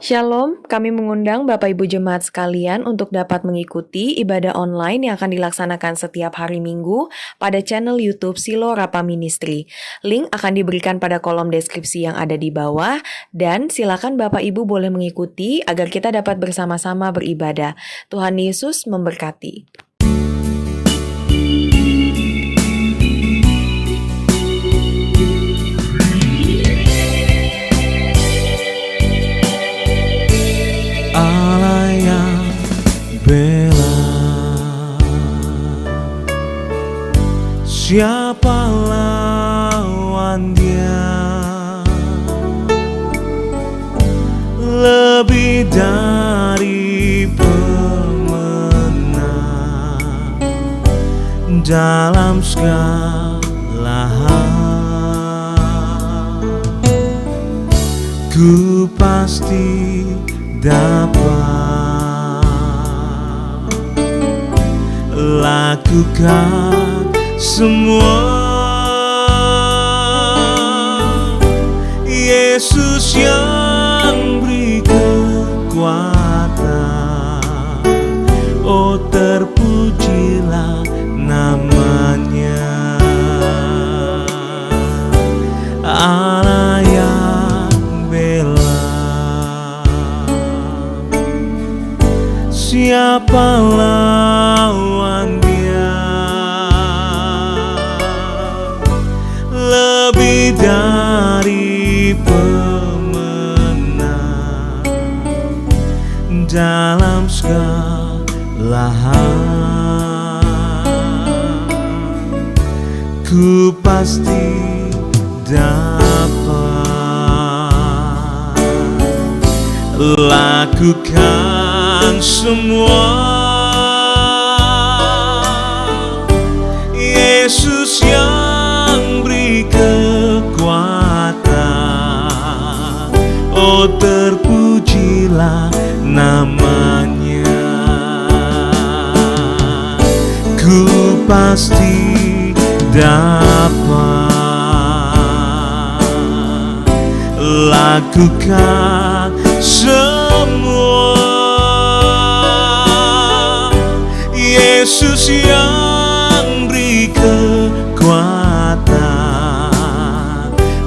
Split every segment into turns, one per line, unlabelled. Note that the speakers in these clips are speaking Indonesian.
Shalom, kami mengundang Bapak Ibu Jemaat sekalian untuk dapat mengikuti ibadah online yang akan dilaksanakan setiap hari Minggu pada channel YouTube Silo Rapa Ministry. Link akan diberikan pada kolom deskripsi yang ada di bawah dan silakan Bapak Ibu boleh mengikuti agar kita dapat bersama-sama beribadah. Tuhan Yesus memberkati.
Allah yang bela, siapa lawan Dia? Lebih dari pemenang dalam segala hal, ku pasti dapat lakukan semua. Yesus yang beri kekuatan, oh terpujilah namanya. Allah yang bela, siapa lawan Dia? Lebih dari pemenang dalam segala hal, ku pasti dapat lakukan semua. Yesus yang beri kekuatan, oh terpujilah namanya. Ku pasti dapat lakukan semua. Yesus yang beri kekuatan,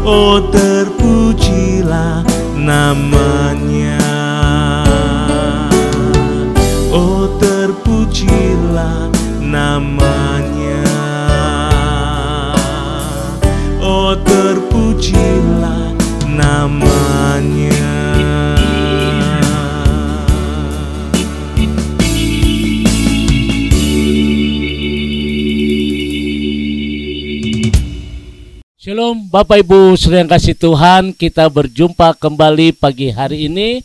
oh terpujilah namanya. Oh terpujilah namanya. Oh terpujilah namanya.
Shalom Bapak Ibu Saudara yang kasih Tuhan, kita berjumpa kembali pagi hari ini,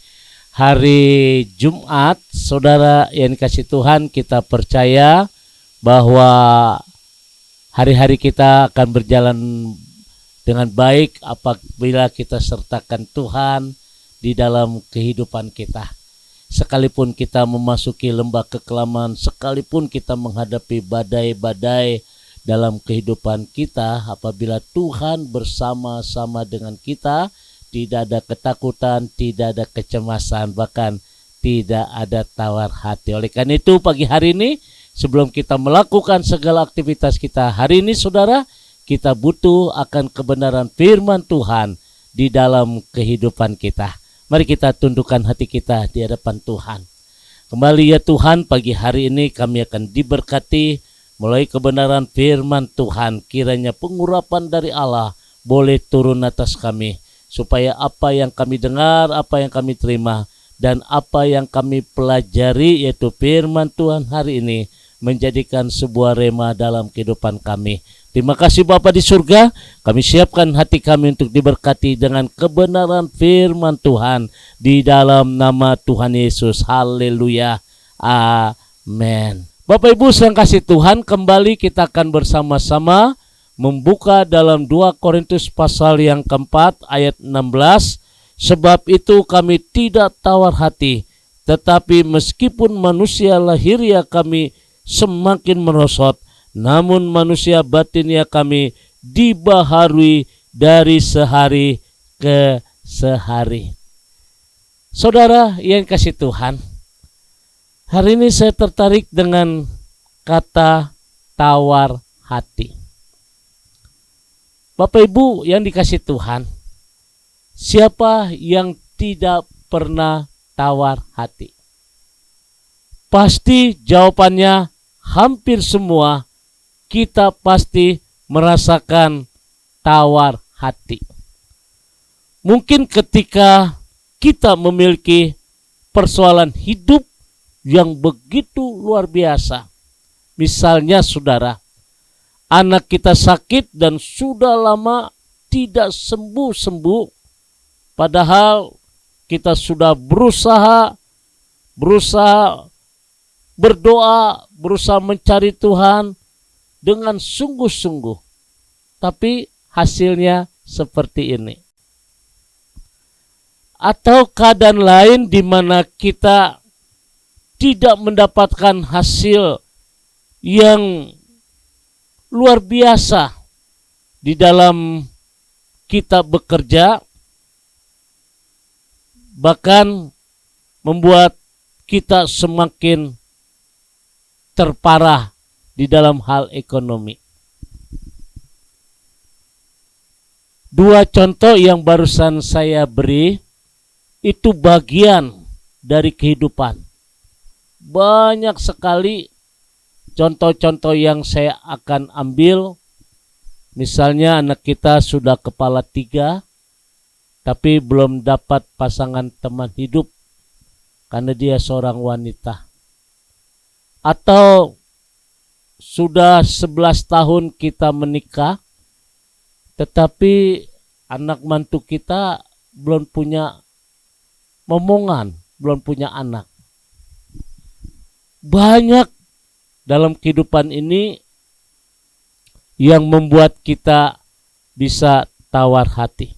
hari Jumat. Saudara yang kasih Tuhan, kita percaya bahwa hari-hari kita akan berjalan dengan baik apabila kita sertakan Tuhan di dalam kehidupan kita. Sekalipun kita memasuki lembah kekelaman, sekalipun kita menghadapi badai-badai dalam kehidupan kita, apabila Tuhan bersama-sama dengan kita, tidak ada ketakutan, tidak ada kecemasan, bahkan tidak ada tawar hati. Oleh karena itu pagi hari ini, sebelum kita melakukan segala aktivitas kita hari ini, saudara, kita butuh akan kebenaran firman Tuhan di dalam kehidupan kita. Mari kita tundukkan hati kita di hadapan Tuhan. Kembali ya Tuhan, pagi hari ini kami akan diberkati mulai kebenaran firman Tuhan. Kiranya pengurapan dari Allah boleh turun atas kami, supaya apa yang kami dengar, apa yang kami terima, dan apa yang kami pelajari, yaitu firman Tuhan hari ini, menjadikan sebuah rema dalam kehidupan kami. Terima kasih Bapa di surga, kami siapkan hati kami untuk diberkati dengan kebenaran firman Tuhan di dalam nama Tuhan Yesus. Haleluya. Amin. Bapak Ibu yang kasih Tuhan, kembali kita akan bersama-sama membuka dalam 2 Korintus pasal yang keempat ayat 16. Sebab itu kami tidak tawar hati, tetapi meskipun manusia lahiriah kami semakin merosot, namun manusia batinnya kami dibaharui dari sehari ke sehari. Saudara yang kasih Tuhan, hari ini saya tertarik dengan kata tawar hati. Bapak Ibu yang dikasih Tuhan, siapa yang tidak pernah tawar hati? Pasti jawabannya hampir semua kita pasti merasakan tawar hati. Mungkin ketika kita memiliki persoalan hidup yang begitu luar biasa. Misalnya saudara, anak kita sakit dan sudah lama tidak sembuh-sembuh. Padahal kita sudah berusaha berdoa, berusaha mencari Tuhan dengan sungguh-sungguh. Tapi hasilnya seperti ini. Atau keadaan lain di mana kita tidak mendapatkan hasil yang luar biasa di dalam kita bekerja, bahkan membuat kita semakin terparah di dalam hal ekonomi. Dua contoh yang barusan saya beri itu bagian dari kehidupan. Banyak sekali contoh-contoh yang saya akan ambil. Misalnya anak kita sudah kepala 3, tapi belum dapat pasangan teman hidup karena dia seorang wanita. Atau sudah 11 tahun kita menikah, tetapi anak mantu kita belum punya momongan, belum punya anak. Banyak dalam kehidupan ini yang membuat kita bisa tawar hati.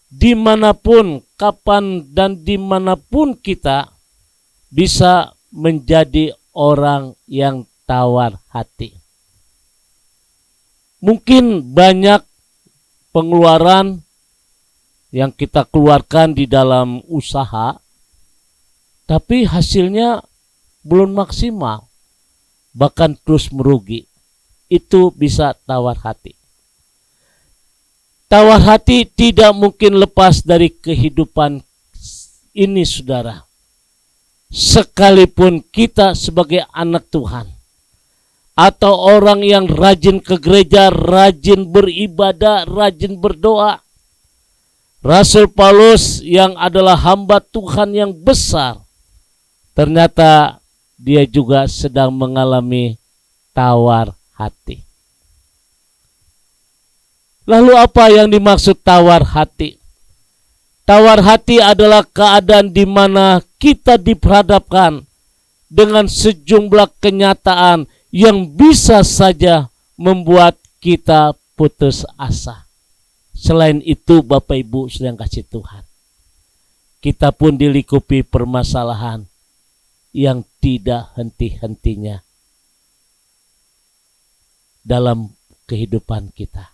Dimanapun, kapan dan dimanapun kita bisa menjadi orang yang tawar hati. Mungkin banyak pengeluaran yang kita keluarkan di dalam usaha, tapi hasilnya belum maksimal, bahkan terus merugi. Itu bisa tawar hati. Tawar hati tidak mungkin lepas dari kehidupan ini, saudara. Sekalipun kita sebagai anak Tuhan, atau orang yang rajin ke gereja, rajin beribadah, rajin berdoa, Rasul Paulus yang adalah hamba Tuhan yang besar, ternyata dia juga sedang mengalami tawar hati. Lalu apa yang dimaksud tawar hati? Tawar hati adalah keadaan di mana kita diperhadapkan dengan sejumlah kenyataan yang bisa saja membuat kita putus asa. Selain itu, Bapak Ibu sedang kasih Tuhan, kita pun dilingkupi permasalahan yang tidak henti-hentinya dalam kehidupan kita.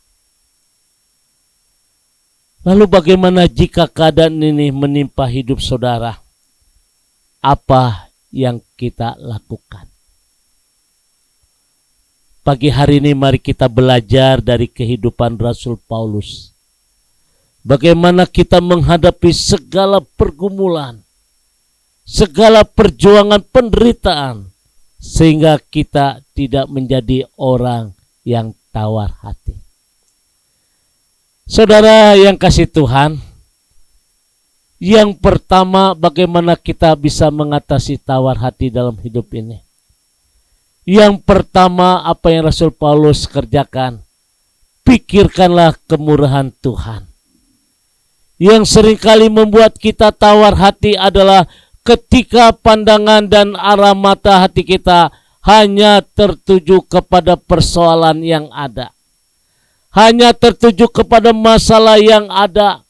Lalu bagaimana jika keadaan ini menimpa hidup saudara? Apa yang kita lakukan? Pagi hari ini mari kita belajar dari kehidupan Rasul Paulus. Bagaimana kita menghadapi segala pergumulan, segala perjuangan penderitaan, sehingga kita tidak menjadi orang yang tawar hati. Saudara yang kasih Tuhan, yang pertama bagaimana kita bisa mengatasi tawar hati dalam hidup ini. Yang pertama apa yang Rasul Paulus kerjakan, pikirkanlah kemurahan Tuhan. Yang seringkali membuat kita tawar hati adalah ketika pandangan dan arah mata hati kita hanya tertuju kepada persoalan yang ada. Hanya tertuju kepada masalah yang ada.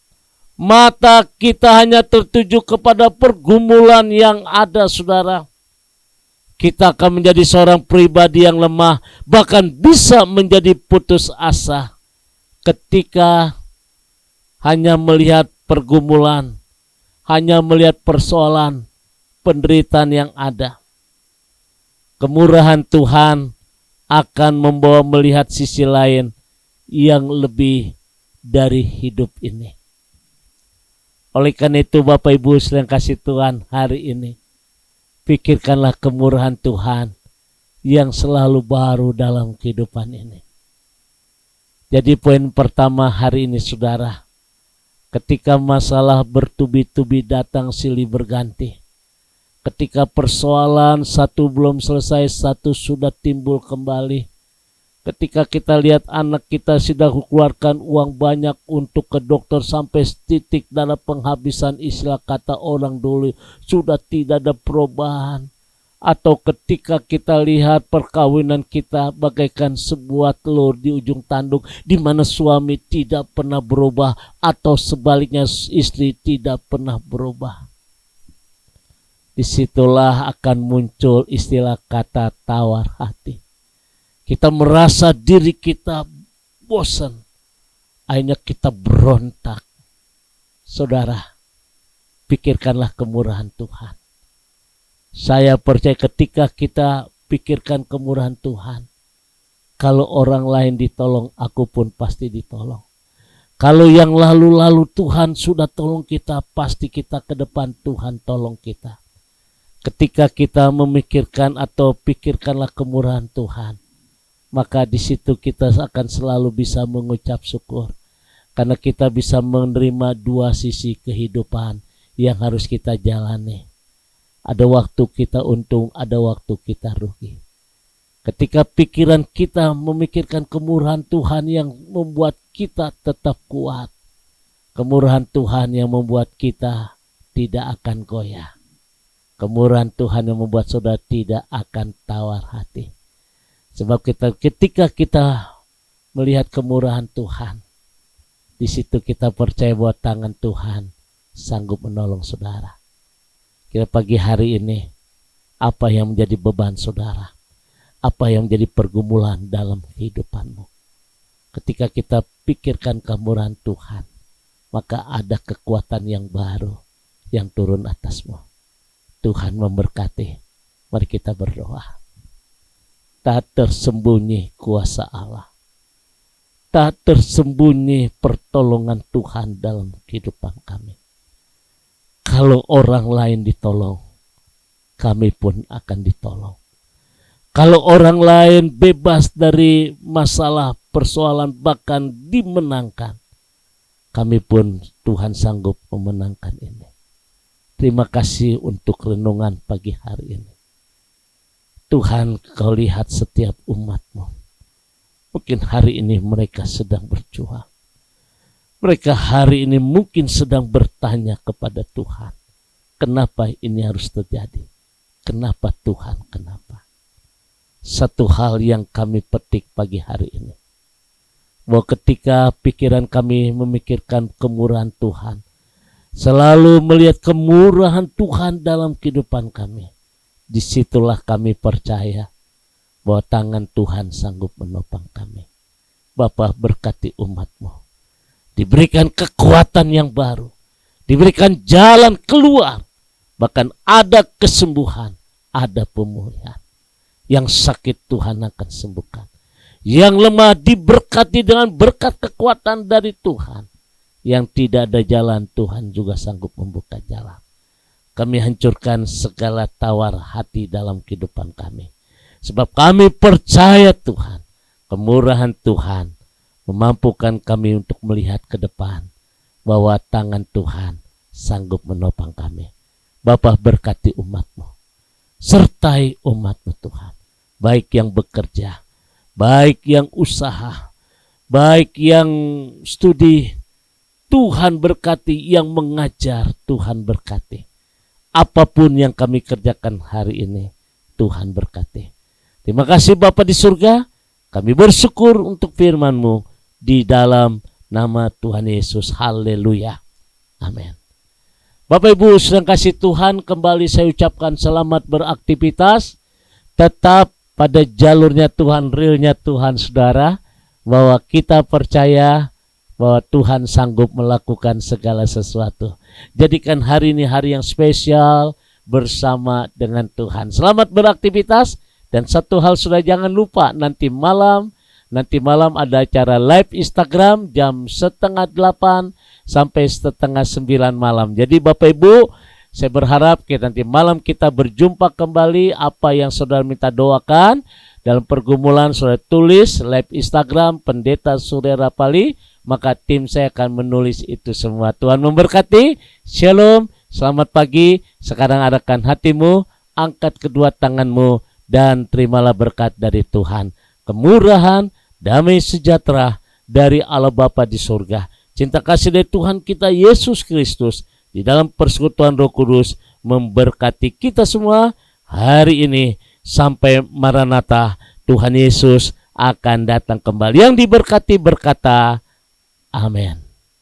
Mata kita hanya tertuju kepada pergumulan yang ada, saudara. Kita akan menjadi seorang pribadi yang lemah, bahkan bisa menjadi putus asa ketika hanya melihat pergumulan, hanya melihat persoalan penderitaan yang ada. Kemurahan Tuhan akan membawa melihat sisi lain yang lebih dari hidup ini. Oleh karena itu Bapak Ibu yang kasih Tuhan, hari ini pikirkanlah kemurahan Tuhan yang selalu baru dalam kehidupan ini. Jadi poin pertama hari ini saudara, ketika masalah bertubi-tubi datang silih berganti, ketika persoalan satu belum selesai, satu sudah timbul kembali. Ketika kita lihat anak kita sudah keluarkan uang banyak untuk ke dokter sampai titik dalam penghabisan, istilah kata orang dulu, sudah tidak ada perubahan. Atau ketika kita lihat perkawinan kita bagaikan sebuah telur di ujung tanduk, di mana suami tidak pernah berubah atau sebaliknya istri tidak pernah berubah. Disitulah akan muncul istilah kata tawar hati. Kita merasa diri kita bosan, akhirnya kita berontak. Saudara, pikirkanlah kemurahan Tuhan. Saya percaya ketika kita pikirkan kemurahan Tuhan, kalau orang lain ditolong, aku pun pasti ditolong. Kalau yang lalu-lalu Tuhan sudah tolong kita, pasti kita ke depan Tuhan tolong kita. Ketika kita memikirkan atau pikirkanlah kemurahan Tuhan, maka di situ kita akan selalu bisa mengucap syukur. Karena kita bisa menerima dua sisi kehidupan yang harus kita jalani. Ada waktu kita untung, ada waktu kita rugi. Ketika pikiran kita memikirkan kemurahan Tuhan yang membuat kita tetap kuat, kemurahan Tuhan yang membuat kita tidak akan goyah, kemurahan Tuhan yang membuat saudara tidak akan tawar hati. Sebab ketika kita melihat kemurahan Tuhan, di situ kita percaya bahwa tangan Tuhan sanggup menolong saudara. Kira pagi hari ini, apa yang menjadi beban saudara? Apa yang menjadi pergumulan dalam kehidupanmu? Ketika kita pikirkan kemurahan Tuhan, maka ada kekuatan yang baru yang turun atasmu. Tuhan memberkati. Mari kita berdoa. Tak tersembunyi kuasa Allah. Tak tersembunyi pertolongan Tuhan dalam kehidupan kami. Kalau orang lain ditolong, kami pun akan ditolong. Kalau orang lain bebas dari masalah, persoalan, bahkan dimenangkan, kami pun Tuhan sanggup memenangkan ini. Terima kasih untuk renungan pagi hari ini. Tuhan, kau lihat setiap umat-Mu. Mungkin hari ini mereka sedang berjuang. Mereka hari ini mungkin sedang bertanya kepada Tuhan. Kenapa ini harus terjadi? Kenapa Tuhan, kenapa? Satu hal yang kami petik pagi hari ini. Bahwa ketika pikiran kami memikirkan kemurahan Tuhan, selalu melihat kemurahan Tuhan dalam kehidupan kami, disitulah kami percaya bahwa tangan Tuhan sanggup menopang kami. Bapa, berkati umat-Mu. Diberikan kekuatan yang baru. Diberikan jalan keluar. Bahkan ada kesembuhan. Ada pemulihan. Yang sakit Tuhan akan sembuhkan. Yang lemah diberkati dengan berkat kekuatan dari Tuhan. Yang tidak ada jalan, Tuhan juga sanggup membuka jalan. Kami hancurkan segala tawar hati dalam kehidupan kami. Sebab kami percaya Tuhan, kemurahan Tuhan memampukan kami untuk melihat ke depan. Bahwa tangan Tuhan sanggup menopang kami. Bapa, berkati umat-Mu. Sertai umat-Mu Tuhan. Baik yang bekerja, baik yang usaha, baik yang studi. Tuhan berkati, yang mengajar Tuhan berkati. Apapun yang kami kerjakan hari ini, Tuhan berkati. Terima kasih Bapa di surga. Kami bersyukur untuk firman-Mu di dalam nama Tuhan Yesus. Haleluya. Amin. Bapak Ibu sedang kasih Tuhan, kembali saya ucapkan selamat beraktivitas. Tetap pada jalurnya Tuhan, realnya Tuhan saudara. Bahwa kita percaya bahwa Tuhan sanggup melakukan segala sesuatu. Jadikan hari ini hari yang spesial bersama dengan Tuhan. Selamat beraktivitas, dan satu hal sudah jangan lupa, nanti malam ada acara live Instagram jam 7:30 sampai 8:30 malam. Jadi Bapak Ibu, saya berharap nanti malam kita berjumpa kembali. Apa yang saudara minta doakan dalam pergumulan, saudara tulis live Instagram Pendeta Surya Rapali, maka tim saya akan menulis itu semua. Tuhan memberkati. Shalom, selamat pagi. Sekarang arahkan hatimu, angkat kedua tanganmu, dan terimalah berkat dari Tuhan. Kemurahan, damai sejahtera dari Allah Bapa di surga, cinta kasih dari Tuhan kita Yesus Kristus di dalam persekutuan Roh Kudus memberkati kita semua hari ini sampai Maranatha. Tuhan Yesus akan datang kembali. Yang diberkati berkata, amin.